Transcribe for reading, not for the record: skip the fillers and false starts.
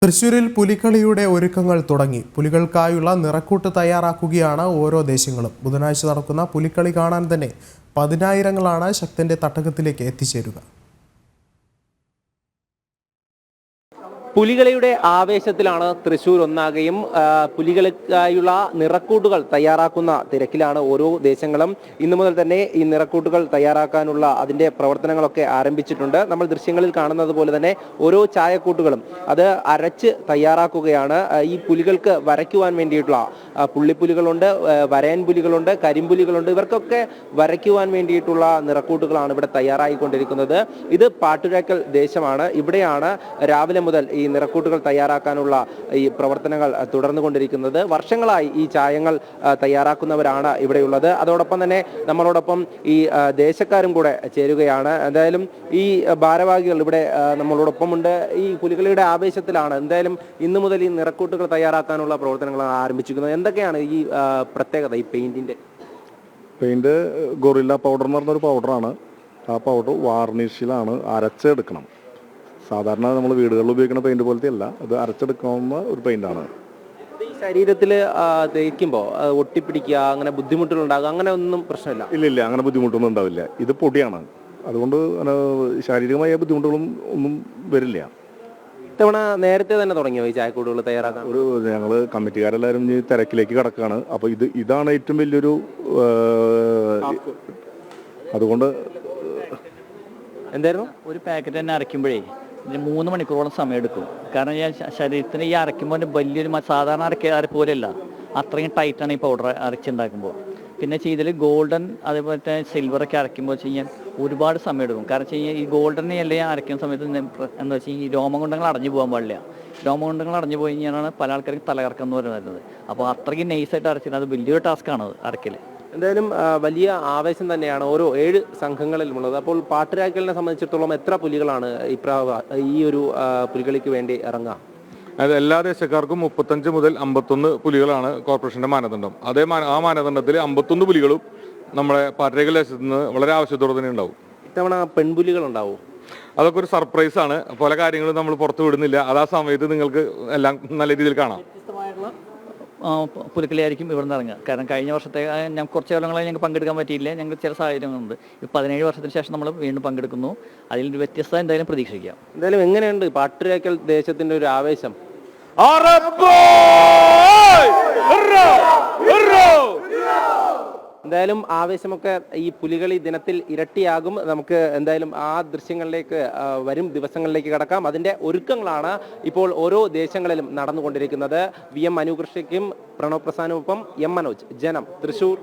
തൃശ്ശൂരിൽ പുലിക്കളിയുടെ ഒരുക്കങ്ങൾ തുടങ്ങി. പുലികൾക്കായുള്ള നിറക്കൂട്ട് തയ്യാറാക്കുകയാണ് ഓരോ ദേശങ്ങളും. ബുധനാഴ്ച നടക്കുന്ന പുലിക്കളി കാണാൻ തന്നെ പതിനായിരങ്ങളാണ് ശക്തന്റെ തട്ടകത്തിലേക്ക് എത്തിച്ചേരുക. പുലികളിയുടെ ആവേശത്തിലാണ് തൃശ്ശൂർ ഒന്നാകെയും. പുലികൾക്കായുള്ള നിറക്കൂട്ടുകൾ തയ്യാറാക്കുന്ന തിരക്കിലാണ് ഓരോ ദേശങ്ങളും. ഇന്നു മുതൽ തന്നെ ഈ നിറക്കൂട്ടുകൾ തയ്യാറാക്കാനുള്ള അതിൻ്റെ പ്രവർത്തനങ്ങളൊക്കെ ആരംഭിച്ചിട്ടുണ്ട്. നമ്മൾ ദൃശ്യങ്ങളിൽ കാണുന്നത് പോലെ തന്നെ ഓരോ ചായക്കൂട്ടുകളും അത് അരച്ച് തയ്യാറാക്കുകയാണ്. ഈ പുലികൾക്ക് വരയ്ക്കുവാൻ വേണ്ടിയിട്ടുള്ള പുള്ളിപ്പുലികളുണ്ട്, വരയൻ പുലികളുണ്ട്, കരിമ്പുലികളുണ്ട്. ഇവർക്കൊക്കെ വരയ്ക്കുവാൻ വേണ്ടിയിട്ടുള്ള നിറക്കൂട്ടുകളാണ് ഇവിടെ തയ്യാറായിക്കൊണ്ടിരിക്കുന്നത്. ഇത് പാട്ടുരാക്കൽ ദേശമാണ്. ഇവിടെയാണ് രാവിലെ മുതൽ ഈ നിറക്കൂട്ടുകൾ തയ്യാറാക്കാനുള്ള ഈ പ്രവർത്തനങ്ങൾ തുടർന്നുകൊണ്ടിരിക്കുന്നത്. വർഷങ്ങളായി ഈ ചായങ്ങൾ തയ്യാറാക്കുന്നവരാണ് ഇവിടെയുള്ളത്. അതോടൊപ്പം തന്നെ നമ്മളോടൊപ്പം ഈ ദേശക്കാരും കൂടെ ചേരുകയാണ്. എന്തായാലും ഈ ഭാരവാഹികൾ ഇവിടെ നമ്മളോടൊപ്പമുണ്ട്. ഈ പുലികളിയുടെ ആവേശത്തിലാണ് എന്തായാലും ഇന്നു മുതൽ ഈ നിറക്കൂട്ടുകൾ തയ്യാറാക്കാനുള്ള പ്രവർത്തനങ്ങൾ ആരംഭിച്ചിരിക്കുന്നത്. എന്തൊക്കെയാണ് ഈ പ്രത്യേകത? ഈ പെയിന്റ് ഗൊറില്ല പൗഡർ എന്ന് പറഞ്ഞൊരു പൗഡറാണ്. ആ പൗഡർ വാർണിഷിലാണ് അരച്ചെടുക്കണം. സാധാരണ നമ്മൾ വീടുകളിൽ ഉപയോഗിക്കുന്ന പെയിന്റ് പോലത്തെ അല്ല, അത് അരച്ചെടുക്കാവുന്ന ഒരു പെയിന്റാണ്. ഈ ശരീരത്തിൽ തേക്കുമ്പോൾ ഒട്ടിപ്പിടിക്കുക, അങ്ങനെ ബുദ്ധിമുട്ടുകൾ ഉണ്ടാകുക, അങ്ങനെ ഒന്നും പ്രശ്നമില്ല? ഇല്ല, അങ്ങനെ ബുദ്ധിമുട്ടൊന്നും ഉണ്ടാവില്ല. ഇത് പൊടിയാണ്, അതുകൊണ്ട് ശാരീരികമായ ബുദ്ധിമുട്ടുകളും ഒന്നും വരില്ല. ഇത്തവണ നേരത്തെ തന്നെ തുടങ്ങിയോ ഈ ചായക്കൂടുകൾ തയ്യാറാക്കാൻ? ഞങ്ങൾ കമ്മിറ്റിക്കാരെല്ലാവരും തിരക്കിലേക്ക് കിടക്കുകയാണ്. അപ്പോൾ ഇതാണ് ഏറ്റവും വലിയൊരു, അതുകൊണ്ട് എന്തായിരുന്നു ഒരു പാക്കറ്റ് തന്നെ അരയ്ക്കുമ്പോഴേ 3 മണിക്കൂറോളം സമയം എടുക്കും. കാരണം ഞാൻ ശരീരത്തിന് ഈ അരയ്ക്കുമ്പോൾ വലിയൊരു സാധാരണ അരയ്ക്കാരെ പോലെയല്ല, അത്രയും ടൈറ്റാണ് ഈ പൗഡർ അരച്ചുണ്ടാക്കുമ്പോൾ. പിന്നെ ചെയ്തതിൽ ഗോൾഡൻ അതേപോലെ തന്നെ സിൽവറൊക്കെ അരയ്ക്കുമ്പോൾ വെച്ച് കഴിഞ്ഞാൽ ഒരുപാട് സമയം എടുക്കും. കാരണം വെച്ച് കഴിഞ്ഞാൽ ഈ ഗോൾഡനെ എല്ലാം അരയ്ക്കുന്ന സമയത്ത് എന്താ വെച്ചാൽ ഈ രോമകുണ്ടങ്ങൾ അടഞ്ഞു പോകാൻ പാടില്ല. രോമകുണ്ടങ്ങൾ അടഞ്ഞു പോയി കഴിഞ്ഞാലാണ് പല ആൾക്കാർക്ക് തലകറക്കം എന്ന് പറയുന്നത്. അപ്പോൾ അത്രയ്ക്ക് നൈസായിട്ട് അരച്ചിട്ട് അത് വലിയൊരു ടാസ്ക്കാണ് അരയ്ക്കൽ. എന്തായാലും വലിയ ആവേശം തന്നെയാണ് ഓരോ 7 സംഘങ്ങളിലുമുള്ളത്. അപ്പോൾ പാട്ടുരാക്കലിനെ സംബന്ധിച്ചിടത്തോളം എത്ര പുലികളാണ് ഈ ഒരു പുലികളിക്ക് വേണ്ടി ഇറങ്ങുക? അതായത് എല്ലാ ദേശക്കാർക്കും 35 മുതൽ 51 പുലികളാണ് കോർപ്പറേഷന്റെ മാനദണ്ഡം. ആ മാനദണ്ഡത്തിൽ 51 പുലികളും നമ്മുടെ പാട്ടുരാക്കൽ ദേശത്ത് നിന്ന് വളരെ ആവശ്യത്തോടെ തന്നെ ഉണ്ടാവും. ഇത്തവണ പെൺപുലികൾ ഉണ്ടാവും. അതൊക്കെ ഒരു സർപ്രൈസ് ആണ്. പല കാര്യങ്ങളും നമ്മൾ പുറത്തു വിടുന്നില്ല. അത് ആ സമയത്ത് നിങ്ങൾക്ക് എല്ലാം നല്ല രീതിയിൽ കാണാം. പുലിക്കളിയായിരിക്കും ഇവിടെ നിന്ന് ഇറങ്ങുക. കാരണം കഴിഞ്ഞ വർഷത്തെ ഞാൻ കുറച്ച് കാലങ്ങളായി ഞങ്ങൾക്ക് പങ്കെടുക്കാൻ പറ്റിയില്ല. ഞങ്ങൾക്ക് ചില സാഹചര്യങ്ങളുണ്ട്. 17 വർഷത്തിന് ശേഷം നമ്മൾ വീണ്ടും പങ്കെടുക്കുന്നു. അതിൽ വ്യത്യസ്തത എന്തായാലും പ്രതീക്ഷിക്കാം. എന്തായാലും എങ്ങനെയുണ്ട് പാട്ടുരാക്കൽ ദേശത്തിന്റെ ഒരു ആവേശം? എന്തായാലും ആവേശമൊക്കെ ഈ പുലികളി ദിനത്തിൽ ഇരട്ടിയാകും. നമുക്ക് എന്തായാലും ആ ദൃശ്യങ്ങളിലേക്ക് വരും ദിവസങ്ങളിലേക്ക് കടക്കാം. അതിൻ്റെ ഒരുക്കങ്ങളാണ് ഇപ്പോൾ ഓരോ ദേശങ്ങളിലും നടന്നുകൊണ്ടിരിക്കുന്നത്. VM അനുകൃഷിക്കും പ്രണവ് പ്രസാദിനുമൊപ്പം M മനോജ്, ജനം, തൃശ്ശൂർ.